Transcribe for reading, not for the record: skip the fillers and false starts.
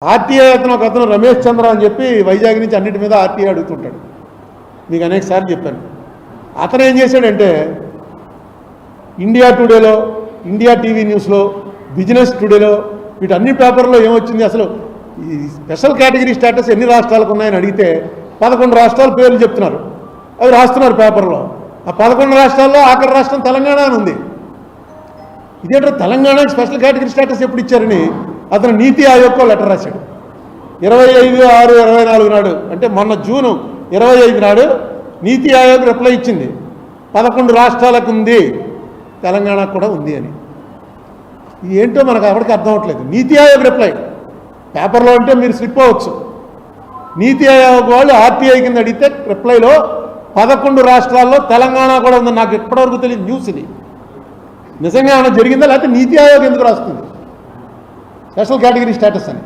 RTI ఒక అతను రమేష్ చంద్ర అని చెప్పి వైజాగ్ నుంచి అన్నిటి మీద ఆర్టీఐ అడుగుతుంటాడు. మీకు అనేక సార్లు చెప్పాను. అతను ఏం చేశాడంటే ఇండియా టుడేలో, ఇండియా టీవీ న్యూస్లో, బిజినెస్ టుడేలో, వీటన్ని పేపర్లో ఏమొచ్చింది, అసలు ఈ స్పెషల్ కేటగిరీ స్టేటస్ ఎన్ని రాష్ట్రాలకు ఉన్నాయని అడిగితే 11 రాష్ట్రాల పేర్లు చెప్తున్నారు. అవి రాస్తున్నారు పేపర్లో. ఆ 11 రాష్ట్రాల్లో ఆఖరి రాష్ట్రం తెలంగాణ అని ఉంది. ఇదేంటో తెలంగాణకి స్పెషల్ కేటగిరీ స్టేటస్ ఎప్పుడు ఇచ్చారని అతను నీతి ఆయోగ్కో లెటర్ రాశాడు. 25/6/24 నాడు, అంటే మొన్న జూన్ 25 నాడు నీతి ఆయోగ్ రిప్లై ఇచ్చింది. 11 రాష్ట్రాలకు ఉంది, తెలంగాణకు కూడా ఉంది అని. ఏంటో మనకు ఎవరికి అర్థం అవ్వట్లేదు. నీతి ఆయోగ్ రిప్లై పేపర్లో అంటే మీరు స్లిప్ అవ్వచ్చు. నీతి ఆయోగ్ వాళ్ళు ఆర్టీఐ కింద అడిగితే రిప్లైలో 11 రాష్ట్రాల్లో తెలంగాణ కూడా ఉంది. నాకు ఎప్పటివరకు తెలియదు న్యూస్ ఇది. నిజంగా ఏమైనా జరిగిందా, లేకపోతే నీతి ఆయోగ్ ఎందుకు రాస్తుంది స్పెషల్ కేటగిరీ స్టేటస్ అని?